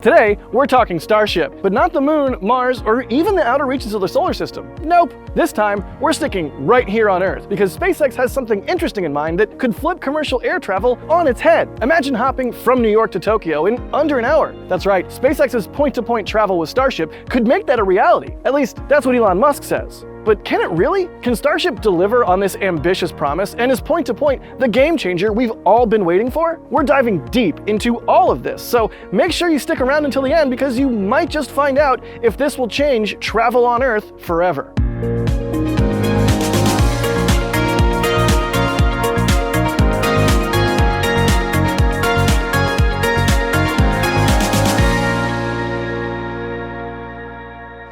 Today, we're talking Starship, but not the Moon, Mars, or even the outer reaches of the solar system. Nope. This time, we're sticking right here on Earth, because SpaceX has something interesting in mind that could flip commercial air travel on its head. Imagine hopping from New York to Tokyo in under an hour. That's right, SpaceX's point-to-point travel with Starship could make that a reality. At least, that's what Elon Musk says. But can it really? Can Starship deliver on this ambitious promise, and is point-to-point the game changer we've all been waiting for? We're diving deep into all of this, so make sure you stick around until the end because you might just find out if this will change travel on Earth forever.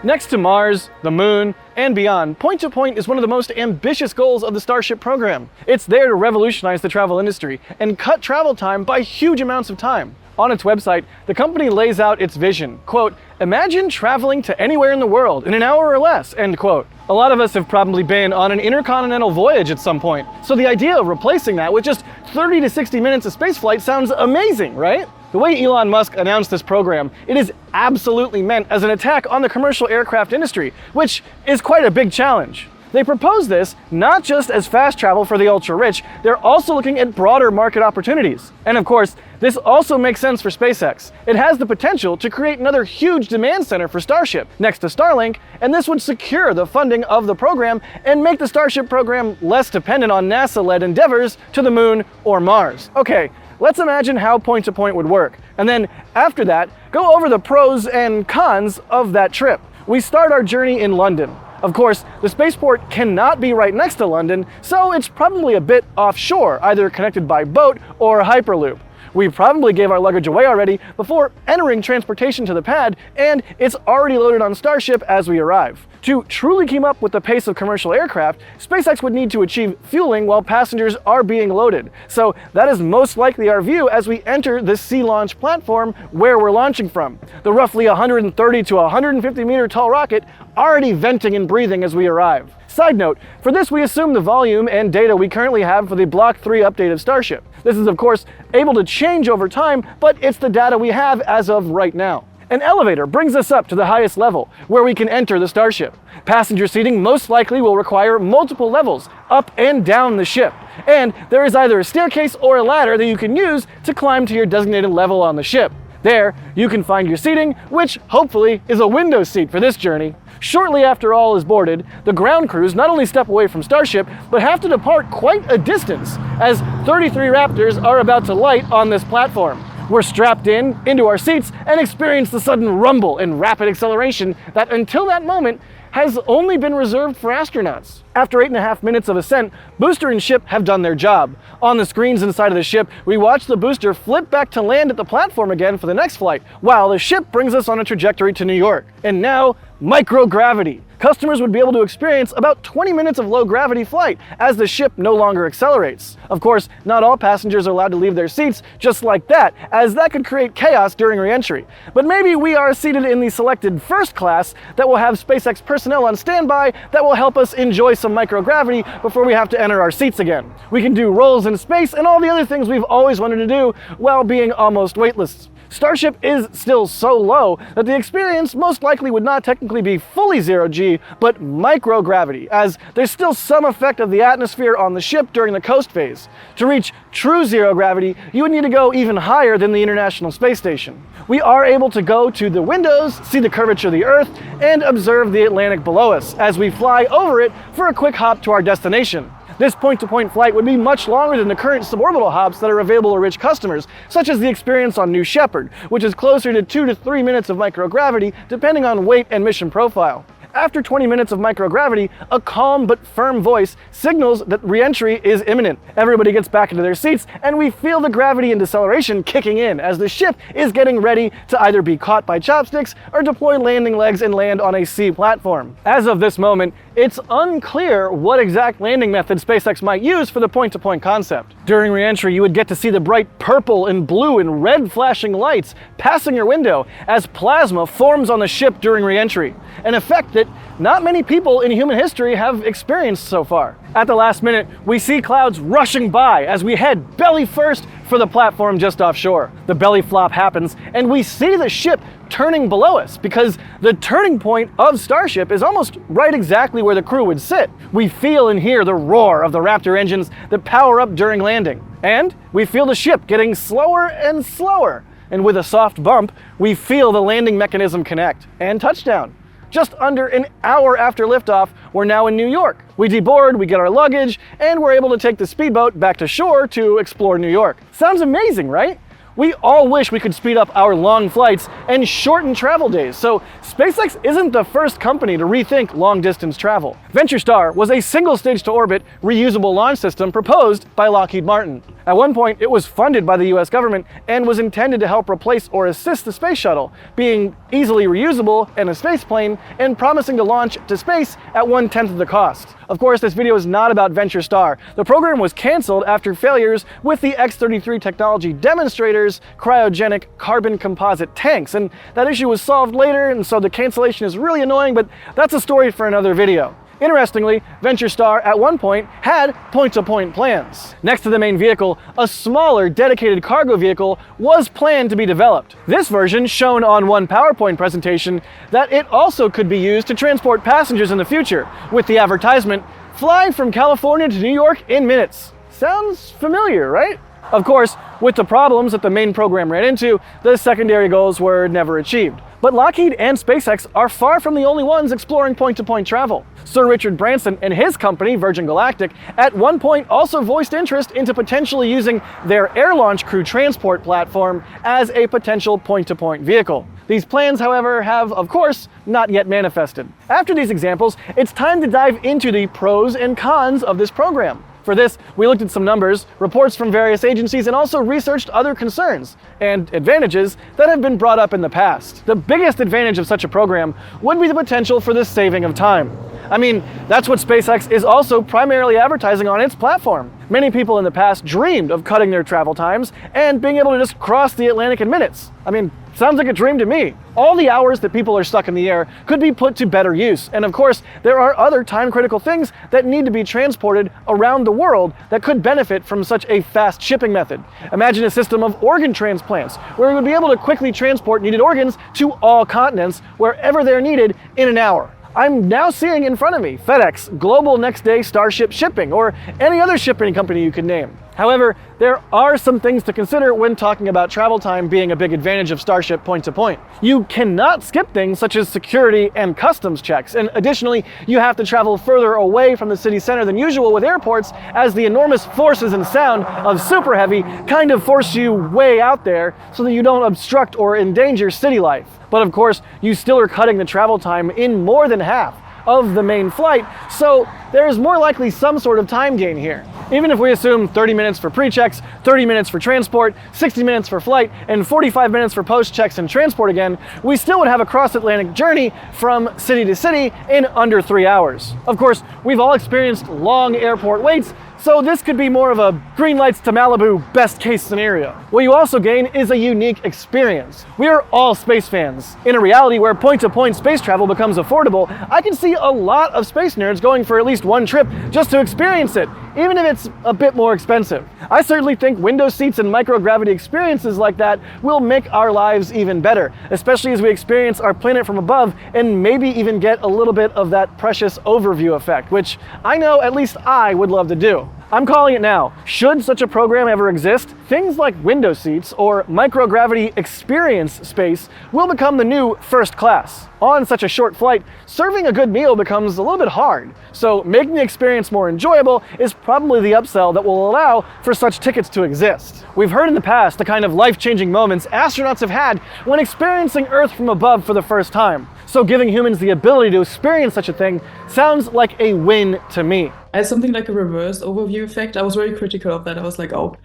Next to Mars, the Moon, and beyond, point-to-point is one of the most ambitious goals of the Starship program. It's there to revolutionize the travel industry and cut travel time by huge amounts of time. On its website, the company lays out its vision, quote, "Imagine traveling to anywhere in the world in an hour or less," end quote. A lot of us have probably been on an intercontinental voyage at some point, so the idea of replacing that with just 30 to 60 minutes of spaceflight sounds amazing, right? The way Elon Musk announced this program, it is absolutely meant as an attack on the commercial aircraft industry, which is quite a big challenge. They propose this not just as fast travel for the ultra-rich, they're also looking at broader market opportunities. And of course, this also makes sense for SpaceX. It has the potential to create another huge demand center for Starship next to Starlink, and this would secure the funding of the program and make the Starship program less dependent on NASA-led endeavors to the Moon or Mars. Okay, let's imagine how point-to-point would work, and then after that, go over the pros and cons of that trip. We start our journey in London. Of course, the spaceport cannot be right next to London, so it's probably a bit offshore, either connected by boat or Hyperloop. We probably gave our luggage away already before entering transportation to the pad, and it's already loaded on Starship as we arrive. To truly keep up with the pace of commercial aircraft, SpaceX would need to achieve fueling while passengers are being loaded. So that is most likely our view as we enter the sea launch platform where we're launching from. The roughly 130 to 150 meter tall rocket already venting and breathing as we arrive. Side note, for this we assume the volume and data we currently have for the Block 3 update of Starship. This is of course able to change over time, but it's the data we have as of right now. An elevator brings us up to the highest level, where we can enter the Starship. Passenger seating most likely will require multiple levels, up and down the ship. And there is either a staircase or a ladder that you can use to climb to your designated level on the ship. There, you can find your seating, which hopefully is a window seat for this journey. Shortly after all is boarded, the ground crews not only step away from Starship, but have to depart quite a distance, as 33 Raptors are about to light on this platform. We're strapped into our seats, and experience the sudden rumble and rapid acceleration that until that moment has only been reserved for astronauts. After 8.5 minutes of ascent, booster and ship have done their job. On the screens inside of the ship, we watch the booster flip back to land at the platform again for the next flight, while the ship brings us on a trajectory to New York. And now, microgravity. Customers would be able to experience about 20 minutes of low-gravity flight as the ship no longer accelerates. Of course, not all passengers are allowed to leave their seats just like that, as that could create chaos during re-entry. But maybe we are seated in the selected first class that will have SpaceX personnel on standby that will help us enjoy some microgravity before we have to enter our seats again. We can do rolls in space and all the other things we've always wanted to do while being almost weightless. Starship is still so low that the experience most likely would not technically be fully zero-G, but microgravity, as there's still some effect of the atmosphere on the ship during the coast phase. To reach true zero gravity, you would need to go even higher than the International Space Station. We are able to go to the windows, see the curvature of the Earth, and observe the Atlantic below us as we fly over it for a quick hop to our destination. This point-to-point flight would be much longer than the current suborbital hops that are available to rich customers, such as the experience on New Shepard, which is closer to 2 to 3 minutes of microgravity, depending on weight and mission profile. After 20 minutes of microgravity, a calm but firm voice signals that re-entry is imminent. Everybody gets back into their seats, and we feel the gravity and deceleration kicking in as the ship is getting ready to either be caught by chopsticks or deploy landing legs and land on a sea platform. As of this moment, it's unclear what exact landing method SpaceX might use for the point-to-point concept. During re-entry, you would get to see the bright purple and blue and red flashing lights passing your window as plasma forms on the ship during re-entry, an effect that not many people in human history have experienced so far. At the last minute, we see clouds rushing by as we head belly first for the platform just offshore. The belly flop happens, and we see the ship turning below us because the turning point of Starship is almost right exactly where the crew would sit. We feel and hear the roar of the Raptor engines that power up during landing. And we feel the ship getting slower and slower. And with a soft bump, we feel the landing mechanism connect and touchdown. Just under an hour after liftoff, we're now in New York. We deboard, we get our luggage, and we're able to take the speedboat back to shore to explore New York. Sounds amazing, right? We all wish we could speed up our long flights and shorten travel days, so SpaceX isn't the first company to rethink long-distance travel. VentureStar was a single-stage-to-orbit, reusable launch system proposed by Lockheed Martin. At one point, it was funded by the US government and was intended to help replace or assist the space shuttle, being easily reusable and a spaceplane, and promising to launch to space at 1/10 of the cost. Of course, this video is not about VentureStar. The program was canceled after failures with the X-33 technology demonstrators' cryogenic carbon composite tanks, and that issue was solved later, and so the cancellation is really annoying, but that's a story for another video. Interestingly, VentureStar at one point had point-to-point plans. Next to the main vehicle, a smaller dedicated cargo vehicle was planned to be developed. This version, shown on one PowerPoint presentation, that it also could be used to transport passengers in the future, with the advertisement, "Flying from California to New York in minutes." Sounds familiar, right? Of course, with the problems that the main program ran into, the secondary goals were never achieved. But Lockheed and SpaceX are far from the only ones exploring point-to-point travel. Sir Richard Branson and his company, Virgin Galactic, at one point also voiced interest into potentially using their air launch crew transport platform as a potential point-to-point vehicle. These plans, however, have, of course, not yet manifested. After these examples, it's time to dive into the pros and cons of this program. For this, we looked at some numbers, reports from various agencies, and also researched other concerns and advantages that have been brought up in the past. The biggest advantage of such a program would be the potential for the saving of time. I mean, that's what SpaceX is also primarily advertising on its platform. Many people in the past dreamed of cutting their travel times and being able to just cross the Atlantic in minutes. I mean, sounds like a dream to me. All the hours that people are stuck in the air could be put to better use. And of course, there are other time-critical things that need to be transported around the world that could benefit from such a fast shipping method. Imagine a system of organ transplants, where we would be able to quickly transport needed organs to all continents wherever they're needed in an hour. I'm now seeing in front of me FedEx, Global Next Day Starship Shipping, or any other shipping company you could name. However, there are some things to consider when talking about travel time being a big advantage of Starship point-to-point. You cannot skip things such as security and customs checks, and additionally, you have to travel further away from the city center than usual with airports, as the enormous forces and sound of Super Heavy kind of force you way out there so that you don't obstruct or endanger city life. But of course, you still are cutting the travel time in more than half of the main flight, so there is more likely some sort of time gain here. Even if we assume 30 minutes for pre-checks, 30 minutes for transport, 60 minutes for flight, and 45 minutes for post-checks and transport again, we still would have a cross-Atlantic journey from city to city in under 3 hours. Of course, we've all experienced long airport waits, so this could be more of a green lights to Malibu best case scenario. What you also gain is a unique experience. We are all space fans. In a reality where point-to-point space travel becomes affordable, I can see a lot of space nerds going for at least one trip just to experience it, even if it's a bit more expensive. I certainly think window seats and microgravity experiences like that will make our lives even better, especially as we experience our planet from above and maybe even get a little bit of that precious overview effect, which I know at least I would love to do. I'm calling it now. Should such a program ever exist, things like window seats or microgravity experience space will become the new first class. On such a short flight, serving a good meal becomes a little bit hard, so making the experience more enjoyable is probably the upsell that will allow for such tickets to exist. We've heard in the past the kind of life-changing moments astronauts have had when experiencing Earth from above for the first time, so giving humans the ability to experience such a thing sounds like a win to me. As something like a reverse overview effect, I was very critical of that. I was like, oh,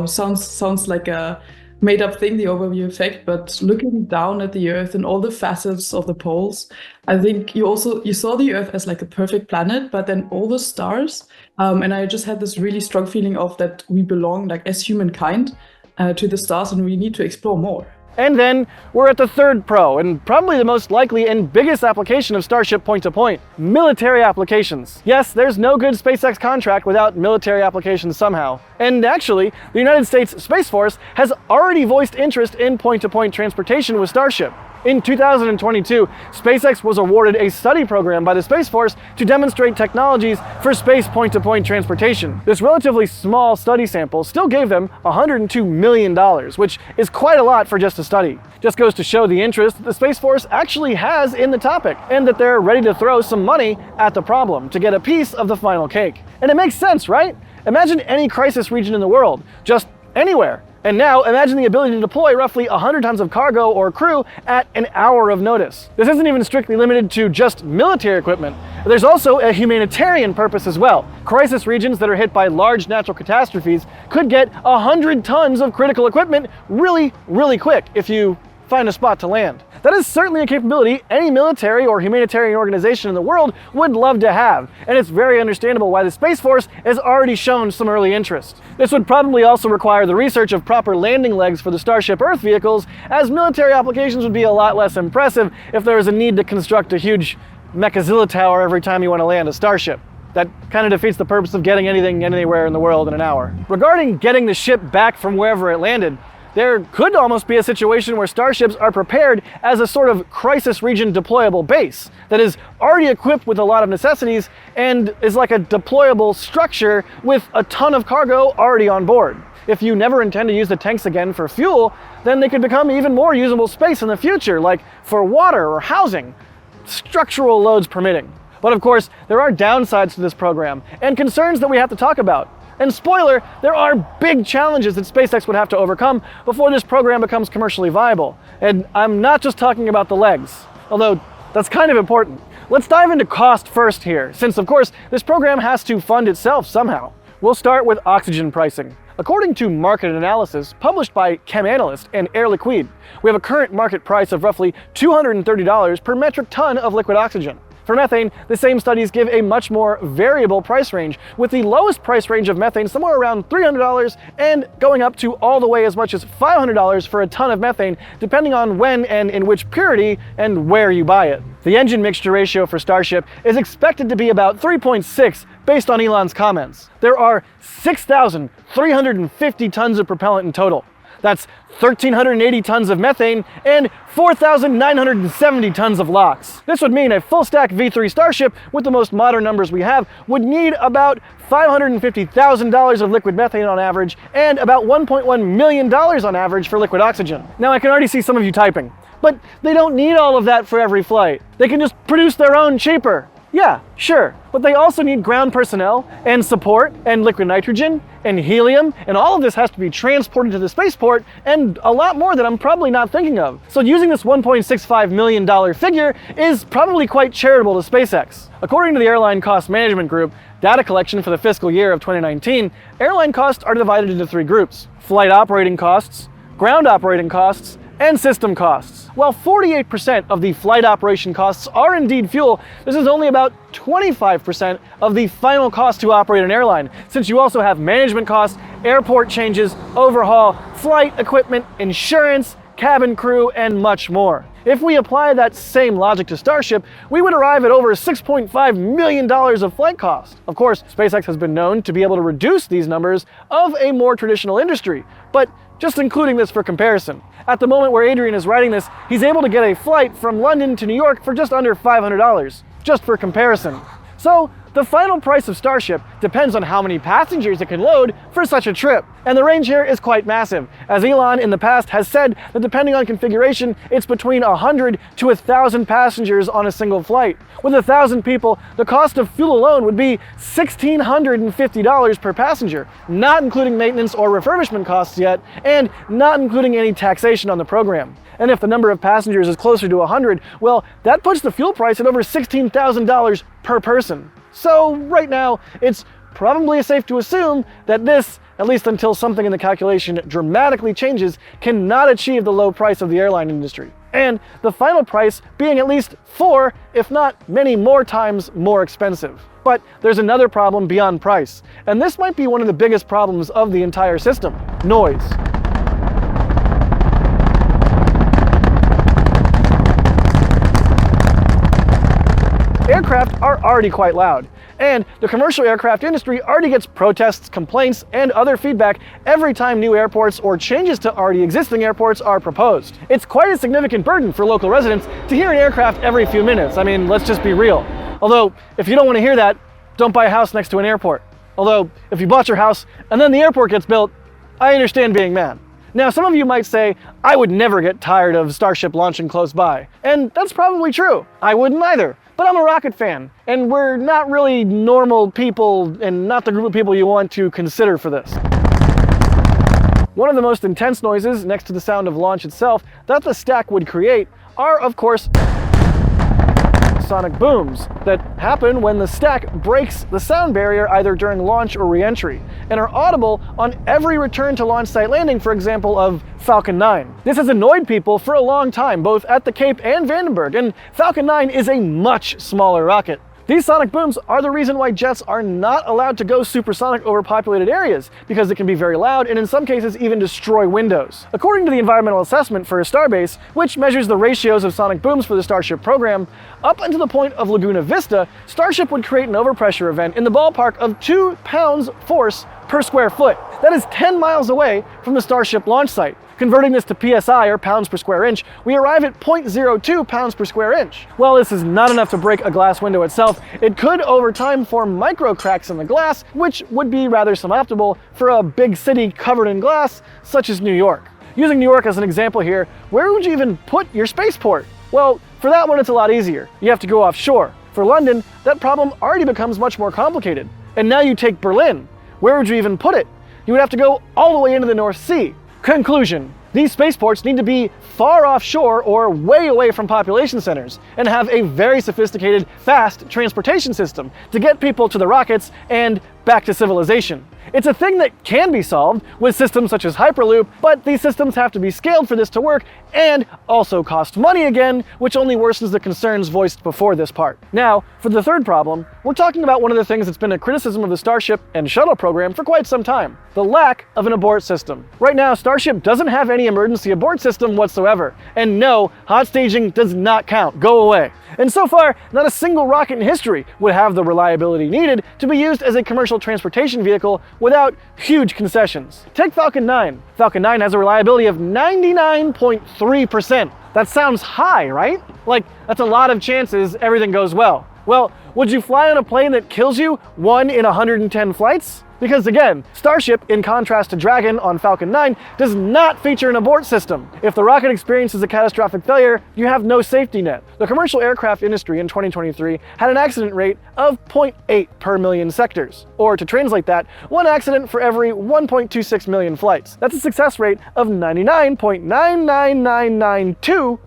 sounds like a made up thing, the overview effect, but looking down at the Earth and all the facets of the poles, I think you saw the Earth as like a perfect planet, but then all the stars, and I just had this really strong feeling of that we belong, like as humankind, to the stars, and we need to explore more. And then we're at the third pro, and probably the most likely and biggest application of Starship point-to-point, military applications. Yes, there's no good SpaceX contract without military applications somehow. And actually, the United States Space Force has already voiced interest in point-to-point transportation with Starship. In 2022, SpaceX was awarded a study program by the Space Force to demonstrate technologies for space point-to-point transportation. This relatively small study sample still gave them $102 million, which is quite a lot for just a study. Just goes to show the interest that the Space Force actually has in the topic, and that they're ready to throw some money at the problem to get a piece of the final cake. And it makes sense, right? Imagine any crisis region in the world, just anywhere. And now imagine the ability to deploy roughly 100 tons of cargo or crew at an hour of notice. This isn't even strictly limited to just military equipment. There's also a humanitarian purpose as well. Crisis regions that are hit by large natural catastrophes could get 100 tons of critical equipment really, really quick if you find a spot to land. That is certainly a capability any military or humanitarian organization in the world would love to have, and it's very understandable why the Space Force has already shown some early interest. This would probably also require the research of proper landing legs for the Starship Earth vehicles, as military applications would be a lot less impressive if there was a need to construct a huge Mechazilla tower every time you want to land a Starship. That kind of defeats the purpose of getting anything anywhere in the world in an hour. Regarding getting the ship back from wherever it landed, there could almost be a situation where Starships are prepared as a sort of crisis region deployable base that is already equipped with a lot of necessities and is like a deployable structure with a ton of cargo already on board. If you never intend to use the tanks again for fuel, then they could become even more usable space in the future, like for water or housing, structural loads permitting. But of course, there are downsides to this program and concerns that we have to talk about. And spoiler, there are big challenges that SpaceX would have to overcome before this program becomes commercially viable. And I'm not just talking about the legs, although that's kind of important. Let's dive into cost first here, since of course this program has to fund itself somehow. We'll start with oxygen pricing. According to market analysis published by ChemAnalyst and Air Liquide, we have a current market price of roughly $230 per metric ton of liquid oxygen. For methane, the same studies give a much more variable price range, with the lowest price range of methane somewhere around $300 and going up to all the way as much as $500 for a ton of methane, depending on when and in which purity and where you buy it. The engine mixture ratio for Starship is expected to be about 3.6 based on Elon's comments. There are 6,350 tons of propellant in total. That's 1,380 tons of methane and 4,970 tons of LOX. This would mean a full-stack V3 Starship with the most modern numbers we have would need about $550,000 of liquid methane on average and about $1.1 million on average for liquid oxygen. Now I can already see some of you typing, but they don't need all of that for every flight. They can just produce their own cheaper. Yeah, sure, but they also need ground personnel and support and liquid nitrogen and helium, and all of this has to be transported to the spaceport and a lot more that I'm probably not thinking of. So using this $1.65 million figure is probably quite charitable to SpaceX. According to the Airline Cost Management Group data collection for the fiscal year of 2019, airline costs are divided into three groups: flight operating costs, ground operating costs, and system costs. While 48% of the flight operation costs are indeed fuel, this is only about 25% of the final cost to operate an airline, since you also have management costs, airport changes, overhaul, flight equipment, insurance, cabin crew, and much more. If we apply that same logic to Starship, we would arrive at over $6.5 million of flight cost. Of course, SpaceX has been known to be able to reduce these numbers of a more traditional industry, but just including this for comparison. At the moment where Adrian is writing this, he's able to get a flight from London to New York for just under $500, just for comparison. So, the final price of Starship depends on how many passengers it can load for such a trip. And the range here is quite massive, as Elon in the past has said that depending on configuration, it's between 100 to 1,000 passengers on a single flight. With 1,000 people, the cost of fuel alone would be $1,650 per passenger, not including maintenance or refurbishment costs yet, and not including any taxation on the program. And if the number of passengers is closer to 100, well, that puts the fuel price at over $16,000 per person. So right now, it's probably safe to assume that this, at least until something in the calculation dramatically changes, cannot achieve the low price of the airline industry. And the final price being at least 4, if not many more times more expensive. But there's another problem beyond price, and this might be one of the biggest problems of the entire system: noise. aircraft are already quite loud. And the commercial aircraft industry already gets protests, complaints, and other feedback every time new airports or changes to already existing airports are proposed. It's quite a significant burden for local residents to hear an aircraft every few minutes. I mean, let's just be real. Although, if you don't want to hear that, don't buy a house next to an airport. Although, if you bought your house and then the airport gets built, I understand being mad. Now, some of you might say, I would never get tired of Starship launching close by. And that's probably true. I wouldn't either. But I'm a rocket fan, and we're not really normal people and not the group of people you want to consider for this. One of the most intense noises, next to the sound of launch itself, that the stack would create are, of course, sonic booms that happen when the stack breaks the sound barrier either during launch or re-entry, and are audible on every return to launch site landing, for example, of Falcon 9. This has annoyed people for a long time, both at the Cape and Vandenberg, and Falcon 9 is a much smaller rocket. These sonic booms are the reason why jets are not allowed to go supersonic over populated areas, because it can be very loud and in some cases even destroy windows. According to the environmental assessment for a starbase, which measures the ratios of sonic booms for the Starship program, up until the point of Laguna Vista, Starship would create an overpressure event in the ballpark of 2 pounds force per square foot. That is 10 miles away from the Starship launch site. Converting this to PSI, or pounds per square inch, we arrive at 0.02 pounds per square inch. While this is not enough to break a glass window itself, it could over time form micro cracks in the glass, which would be rather suboptimal for a big city covered in glass, such as New York. Using New York as an example here, where would you even put your spaceport? Well, for that one it's a lot easier. You have to go offshore. For London, that problem already becomes much more complicated. And now you take Berlin. Where would you even put it? You would have to go all the way into the North Sea. Conclusion: these spaceports need to be far offshore or way away from population centers and have a very sophisticated, fast transportation system to get people to the rockets and back to civilization. It's a thing that can be solved with systems such as Hyperloop, but these systems have to be scaled for this to work and also cost money again, which only worsens the concerns voiced before this part. Now, for the third problem, we're talking about one of the things that's been a criticism of the Starship and Shuttle program for quite some time: the lack of an abort system. Right now, Starship doesn't have any emergency abort system whatsoever. And no, hot staging does not count. Go away. And so far, not a single rocket in history would have the reliability needed to be used as a commercial transportation vehicle without huge concessions. Take Falcon 9. Falcon 9 has a reliability of 99.3%. That sounds high, right? Like, that's a lot of chances everything goes well. Well, would you fly on a plane that kills you 1 in 110 flights? Because again, Starship, in contrast to Dragon on Falcon 9, does not feature an abort system. If the rocket experiences a catastrophic failure, you have no safety net. The commercial aircraft industry in 2023 had an accident rate of 0.8 per million sectors. Or to translate that, 1 accident for every 1.26 million flights. That's a success rate of 99.99992%.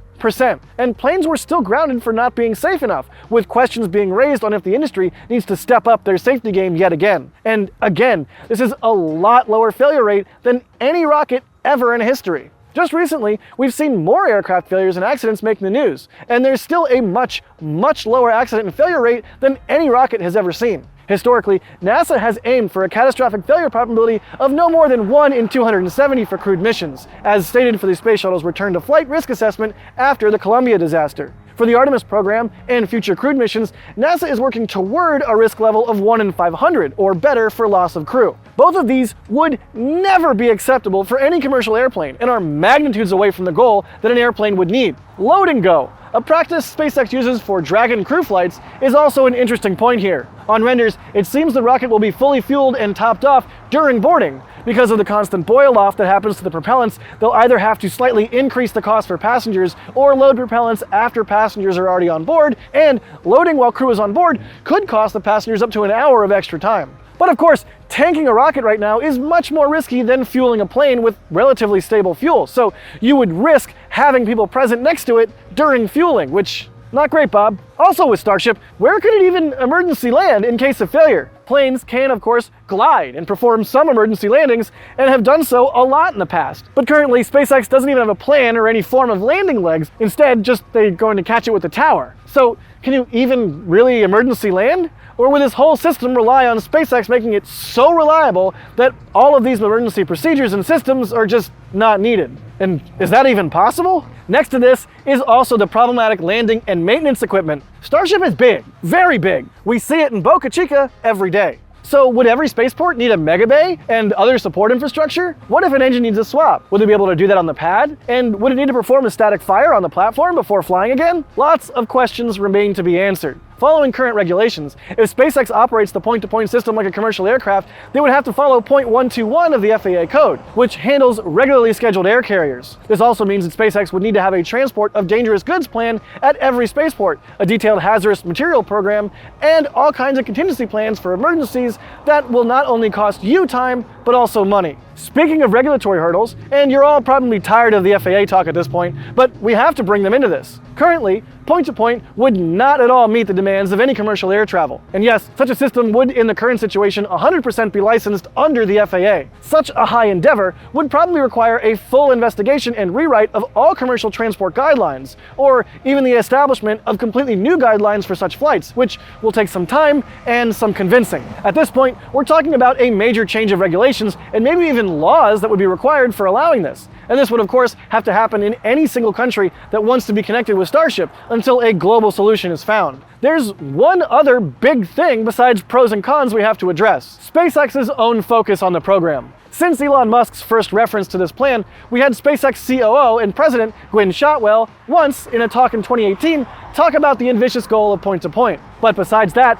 And planes were still grounded for not being safe enough, with questions being raised on if the industry needs to step up their safety game yet again. And again, this is a lot lower failure rate than any rocket ever in history. Just recently, we've seen more aircraft failures and accidents making the news, and there's still a much, much lower accident and failure rate than any rocket has ever seen. Historically, NASA has aimed for a catastrophic failure probability of no more than 1 in 270 for crewed missions, as stated for the Space Shuttle's return to flight risk assessment after the Columbia disaster. For the Artemis program and future crewed missions, NASA is working toward a risk level of 1 in 500, or better, for loss of crew. Both of these would never be acceptable for any commercial airplane and are magnitudes away from the goal that an airplane would need: load and go. A practice SpaceX uses for Dragon crew flights is also an interesting point here. On renders, it seems the rocket will be fully fueled and topped off during boarding. Because of the constant boil-off that happens to the propellants, they'll either have to slightly increase the cost for passengers or load propellants after passengers are already on board, and loading while crew is on board could cost the passengers up to an hour of extra time. But of course, tanking a rocket right now is much more risky than fueling a plane with relatively stable fuel, so you would risk having people present next to it during fueling, which, not great, Bob. Also with Starship, where could it even emergency land in case of failure? Planes can, of course, glide and perform some emergency landings, and have done so a lot in the past. But currently, SpaceX doesn't even have a plan or any form of landing legs. Instead, they're going to catch it with the tower. So, can you even really emergency land? Or would this whole system rely on SpaceX making it so reliable that all of these emergency procedures and systems are just not needed? And is that even possible? Next to this is also the problematic landing and maintenance equipment. Starship is big, very big. We see it in Boca Chica every day. So would every spaceport need a mega bay and other support infrastructure? What if an engine needs a swap? Would it be able to do that on the pad? And would it need to perform a static fire on the platform before flying again? Lots of questions remain to be answered. Following current regulations, if SpaceX operates the point-to-point system like a commercial aircraft, they would have to follow Point 121 of the FAA code, which handles regularly scheduled air carriers. This also means that SpaceX would need to have a transport of dangerous goods plan at every spaceport, a detailed hazardous material program, and all kinds of contingency plans for emergencies that will not only cost you time, but also money. Speaking of regulatory hurdles, and you're all probably tired of the FAA talk at this point, but we have to bring them into this. Currently, point-to-point would not at all meet the demands of any commercial air travel. And yes, such a system would, in the current situation, 100% be licensed under the FAA. Such a high endeavor would probably require a full investigation and rewrite of all commercial transport guidelines, or even the establishment of completely new guidelines for such flights, which will take some time and some convincing. At this point, we're talking about a major change of regulations and maybe even laws that would be required for allowing this. And this would, of course, have to happen in any single country that wants to be connected with Starship until a global solution is found. There's one other big thing besides pros and cons we have to address: SpaceX's own focus on the program. Since Elon Musk's first reference to this plan, we had SpaceX COO and President Gwynne Shotwell once, in a talk in 2018, talk about the ambitious goal of point-to-point. But besides that,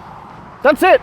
that's it.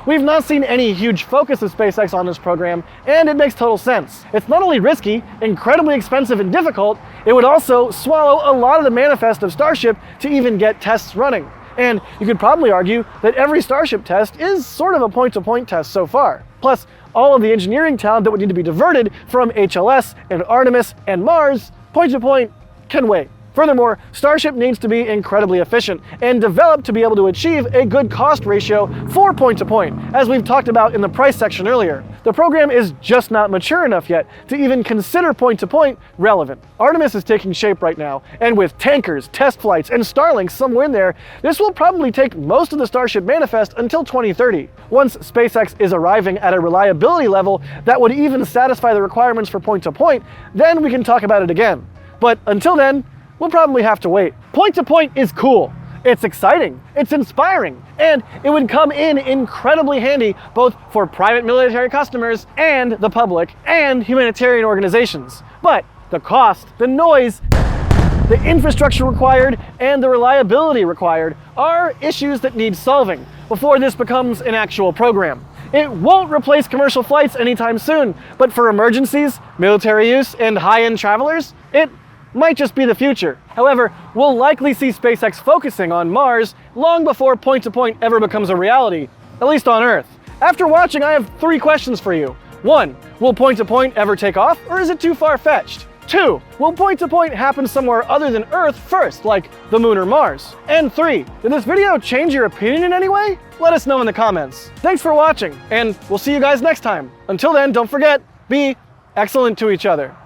We've not seen any huge focus of SpaceX on this program, and it makes total sense. It's not only risky, incredibly expensive and difficult, it would also swallow a lot of the manifest of Starship to even get tests running. And you could probably argue that every Starship test is sort of a point-to-point test so far. Plus, all of the engineering talent that would need to be diverted from HLS and Artemis and Mars, point-to-point can wait. Furthermore, Starship needs to be incredibly efficient and developed to be able to achieve a good cost ratio for point-to-point, as we've talked about in the price section earlier. The program is just not mature enough yet to even consider point-to-point relevant. Artemis is taking shape right now, and with tankers, test flights, and Starlink somewhere in there, this will probably take most of the Starship manifest until 2030. Once SpaceX is arriving at a reliability level that would even satisfy the requirements for point-to-point, then we can talk about it again. But until then, we'll probably have to wait. Point-to-point is cool. It's exciting, it's inspiring, and it would come in incredibly handy both for private military customers and the public and humanitarian organizations. But the cost, the noise, the infrastructure required, and the reliability required are issues that need solving before this becomes an actual program. It won't replace commercial flights anytime soon, but for emergencies, military use, and high-end travelers, it might just be the future. However, we'll likely see SpaceX focusing on Mars long before point-to-point ever becomes a reality, at least on Earth. After watching, I have 3 questions for you. 1, will point-to-point ever take off, or is it too far-fetched? 2, will point-to-point happen somewhere other than Earth first, like the Moon or Mars? And 3, did this video change your opinion in any way? Let us know in the comments. Thanks for watching, and we'll see you guys next time. Until then, don't forget, be excellent to each other.